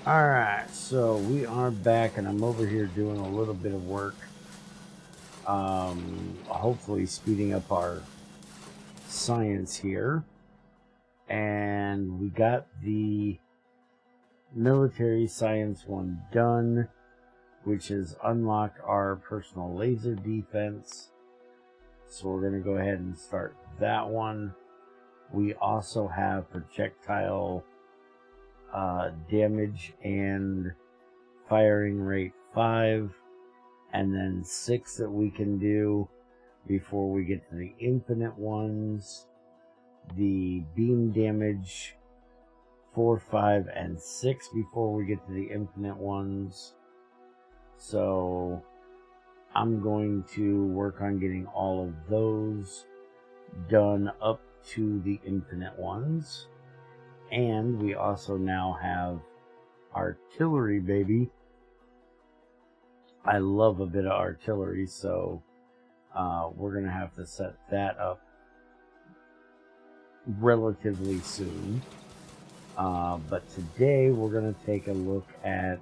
Alright, so we are back and I'm over here doing a little bit of work. Hopefully speeding up our science here. And we got the military science one done, which has unlocked our personal laser defense. So we're going to go ahead and start that one. We also have projectile damage and firing rate 5, and then 6 that we can do before we get to the infinite ones. The beam damage 4, 5, and 6 before we get to the infinite ones. So I'm going to work on getting all of those done up to the infinite ones. And we also now have artillery, baby. I love a bit of artillery, so we're going to have to set that up relatively soon. But today we're going to take a look at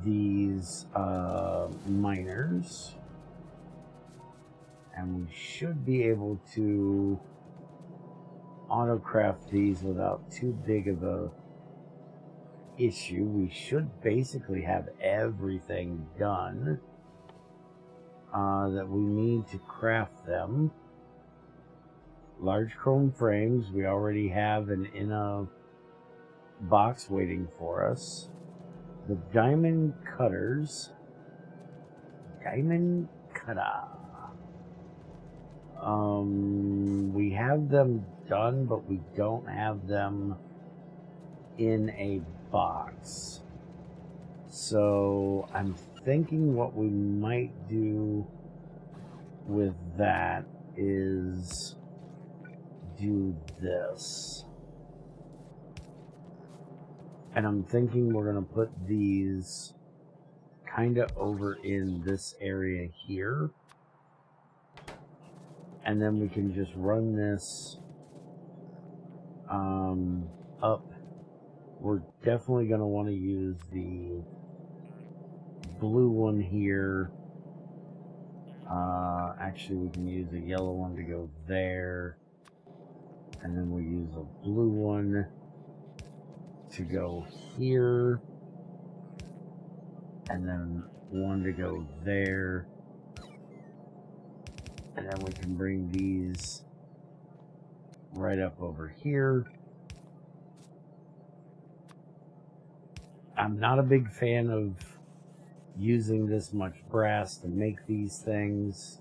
these miners. And we should be able to autocraft these without too big of a issue. We should basically have everything done that we need to craft them. Large chrome frames we already have in a box waiting for us. The diamond cutters, diamond cutter, we have them done, but we don't have them in a box. So I'm thinking what we might do with that is do this. And I'm thinking we're going to put these kind of over in this area here. And then we can just run this up. We're definitely going to want to use the blue one here. Actually, we can use a yellow one to go there. And then we use a blue one to go here. And then one to go there. And then we can bring these right up over here. I'm not a big fan of using this much brass to make these things.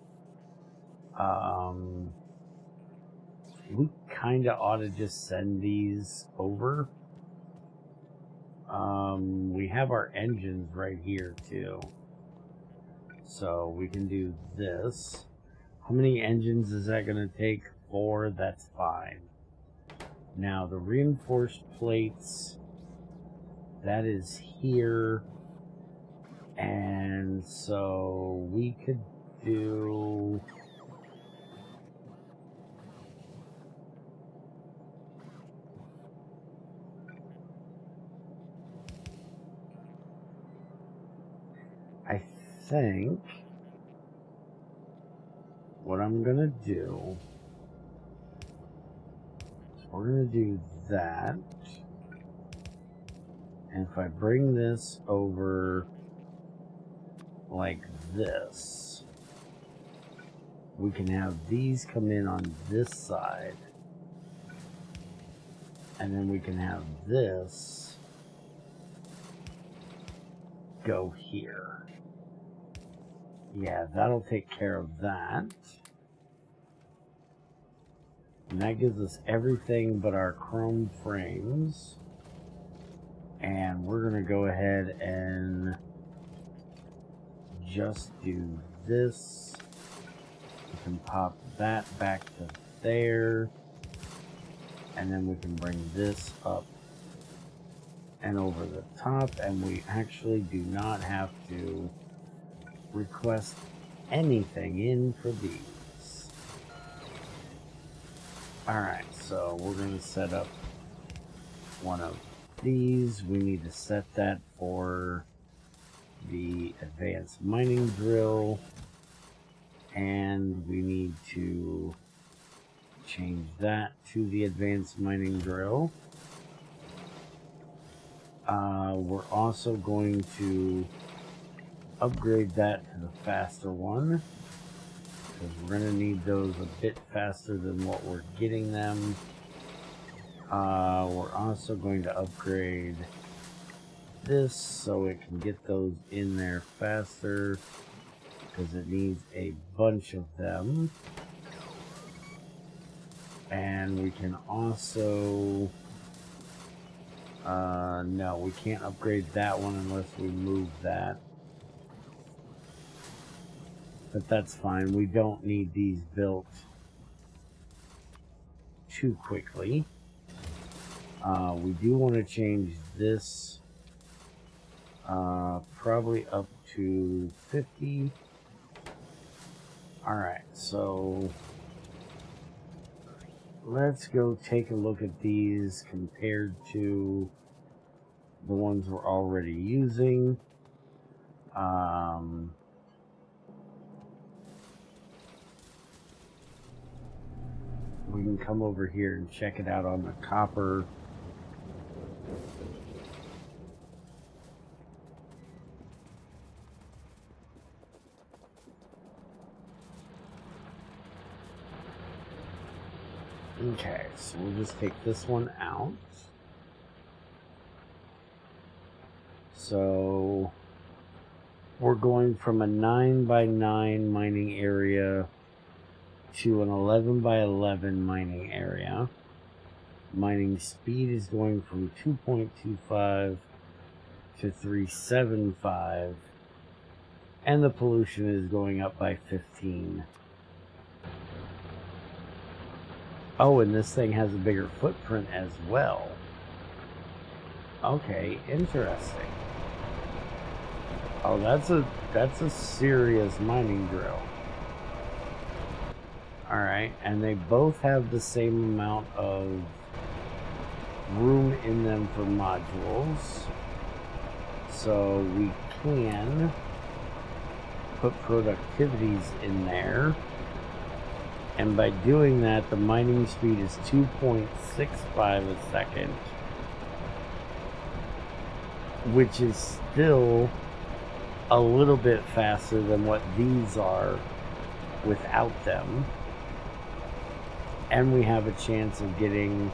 We kind of ought to just send these over. We have our engines right here too. So we can do this. How many engines is that going to take? 4, that's fine. Now the reinforced plates, that is here. And so we could do... I think what I'm going to do is we're going to do that. And if I bring this over like this, we can have these come in on this side. And then we can have this go here. Yeah, that'll take care of that. And that gives us everything but our chrome frames. And we're going to go ahead and just do this. We can pop that back to there. And then we can bring this up and over the top. And we actually do not have to request anything in for these. Alright, so we're going to set up one of these. We need to set that for the advanced mining drill, and we need to change that to the advanced mining drill. We're also going to upgrade that to the faster one, because we're going to need those a bit faster than what we're getting them. We're also going to upgrade this so it can get those in there faster, because it needs a bunch of them. And we can also... no, we can't upgrade that one unless we move that. But that's fine. We don't need these built too quickly. We do want to change this probably up to 50. Alright, so let's go take a look at these compared to the ones we're already using. We can come over here and check it out on the copper. Okay, so we'll just take this one out. So we're going from a 9x9 mining area to an 11x11 mining area. Mining speed is going from 2.25 to 375, and the pollution is going up by 15. Oh, and this thing has a bigger footprint as well. Okay, interesting. Oh, that's a serious mining drill. Alright, and they both have the same amount of room in them for modules. So we can put productivities in there. And by doing that, the mining speed is 2.65 a second, which is still a little bit faster than what these are without them. And we have a chance of getting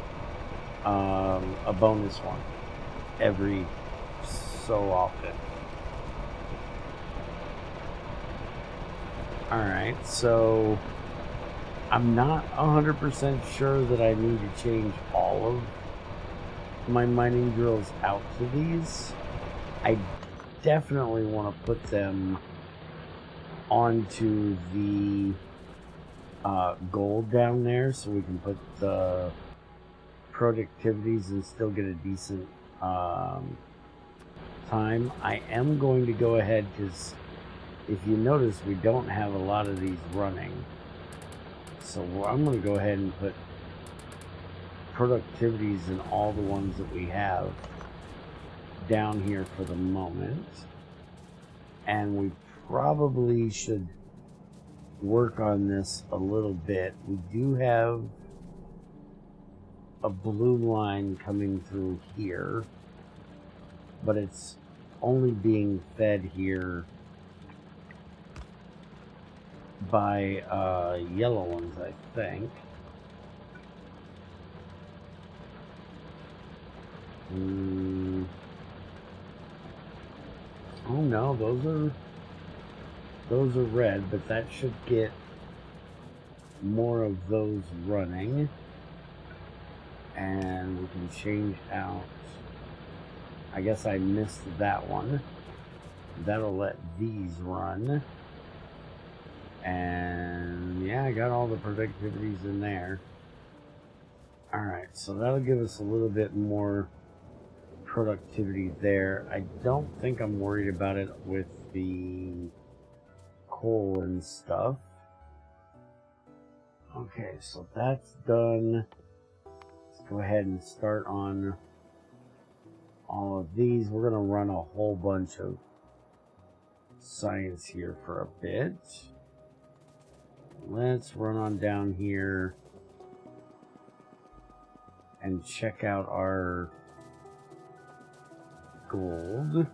a bonus one every so often. Alright, so I'm not 100% sure that I need to change all of my mining drills out to these. I definitely want to put them onto the gold down there so we can put the productivities and still get a decent time. I am going to go ahead, because if you notice, we don't have a lot of these running. So I'm going to go ahead and put productivities in all the ones that we have down here for the moment. And we probably should work on this a little bit. We do have a blue line coming through here, but it's only being fed here by yellow ones, I think. Oh no, those are red, but that should get more of those running. And we can change out, I guess I missed that one. That'll let these run. And yeah, I got all the productivities in there. Alright, so that'll give us a little bit more productivity there. I don't think I'm worried about it with the coal and stuff. Okay, so that's done. Let's go ahead and start on all of these. We're going to run a whole bunch of science here for a bit. Let's run on down here and check out our gold,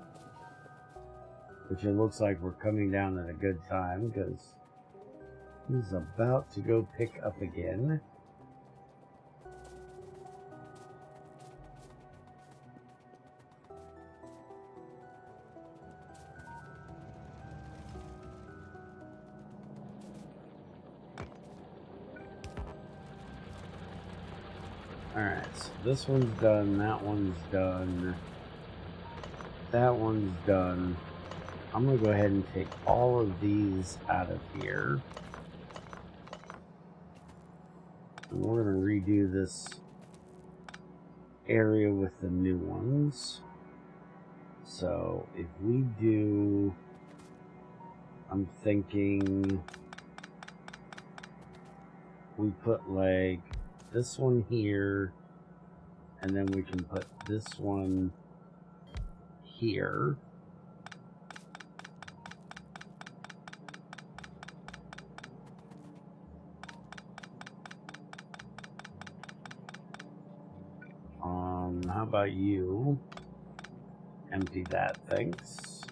which it looks like we're coming down at a good time because he's about to go pick up again. Alright, so this one's done, that one's done, that one's done. I'm going to go ahead and take all of these out of here. And we're going to redo this area with the new ones. So if we do, I'm thinking we put like this one here, and then we can put this one here. How about you? Empty that, thanks.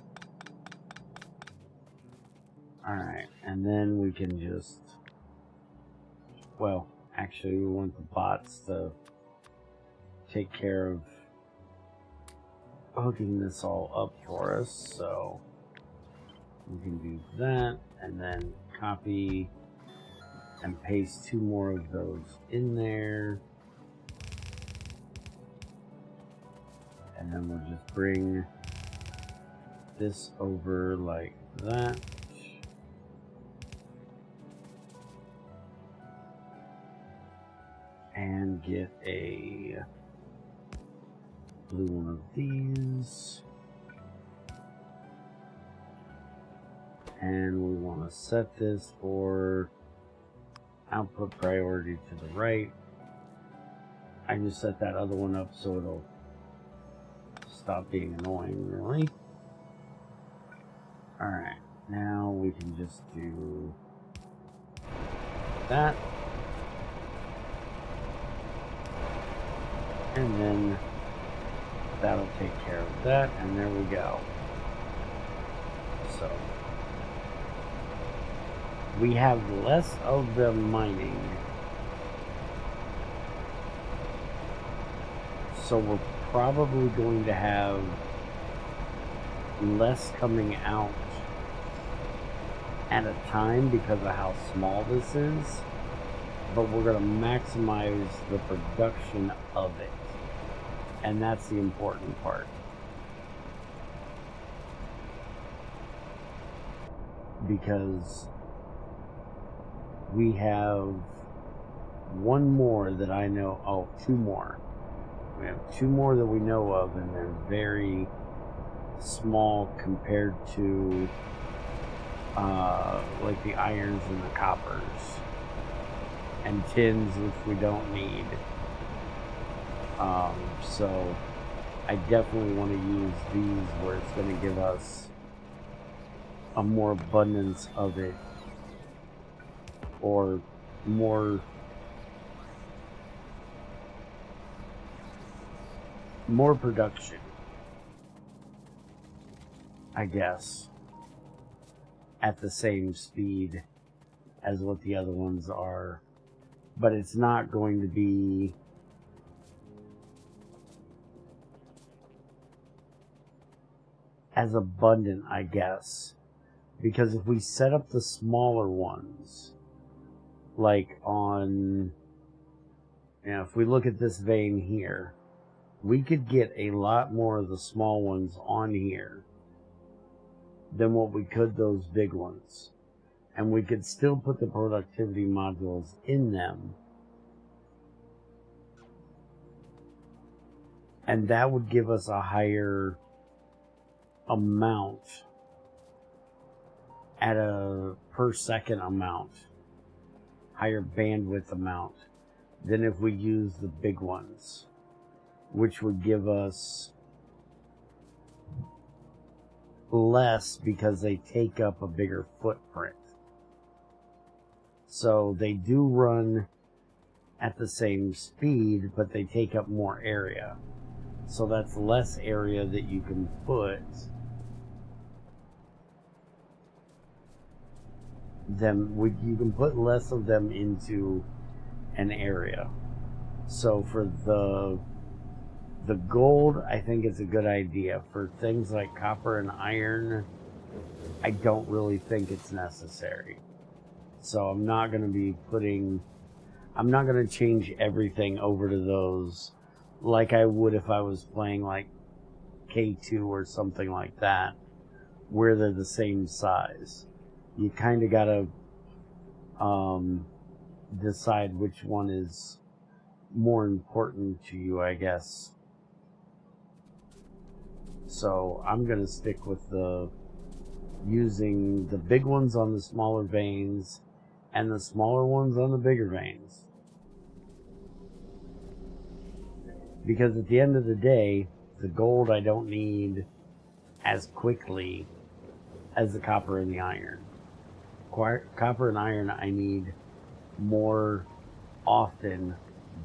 Alright, and then we can just, well, actually we want the bots to take care of hooking this all up for us, so we can do that, and then copy and paste 2 more of those in there. And then we'll just bring this over like that. And get a blue one of these. And we want to set this for output priority to the right. I just set that other one up so it'll stop being annoying, really. Alright, now we can just do that. And then that'll take care of that, and there we go. So we have less of them mining. So we're probably going to have less coming out at a time because of how small this is, but we're going to maximize the production of it, and that's the important part. Because we have one more that I know, oh, 2 more. We have 2 more that we know of, and they're very small compared to like the irons and the coppers and tins, which we don't need. So I definitely want to use these where it's going to give us a more abundance of it, or more production, I guess, at the same speed as what the other ones are. But it's not going to be as abundant, I guess, because if we set up the smaller ones, like on, you know, if we look at this vein here, we could get a lot more of the small ones on here than what we could those big ones. And we could still put the productivity modules in them. And that would give us a higher amount at a per second amount, higher bandwidth amount than if we use the big ones, which would give us less because they take up a bigger footprint. So they do run at the same speed, but they take up more area. So that's less area that you can put them. You can put less of them into an area. So for the gold, I think it's a good idea. For things like copper and iron, I don't really think it's necessary. So I'm not going to change everything over to those like I would if I was playing like K2 or something like that, where they're the same size. You kind of got to decide which one is more important to you, I guess. So I'm going to stick with using the big ones on the smaller veins and the smaller ones on the bigger veins. Because at the end of the day, the gold I don't need as quickly as the copper and the iron. Copper and iron I need more often.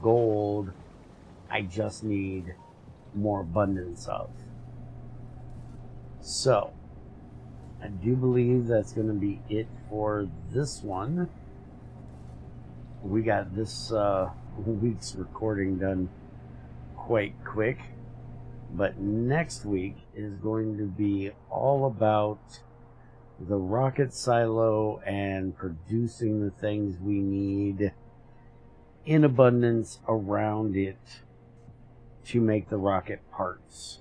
Gold I just need more abundance of. So, I do believe that's going to be it for this one. We got this week's recording done quite quick, but next week is going to be all about the rocket silo and producing the things we need in abundance around it to make the rocket parts.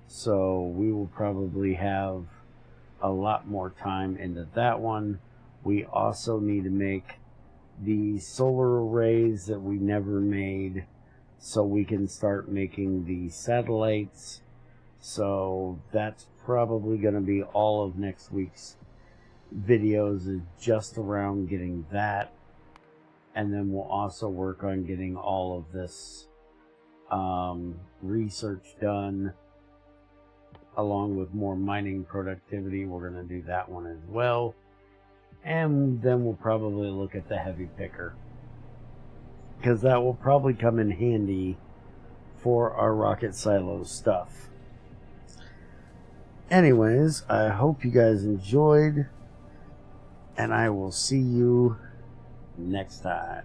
So we will probably have a lot more time into that one. We also need to make the solar arrays that we never made, so we can start making the satellites. So that's probably going to be all of next week's videos, is just around getting that. And then we'll also work on getting all of this research done, along with more mining productivity. We're going to do that one as well. And then we'll probably look at the heavy picker, because that will probably come in handy for our rocket silo stuff. Anyways, I hope you guys enjoyed, and I will see you next time.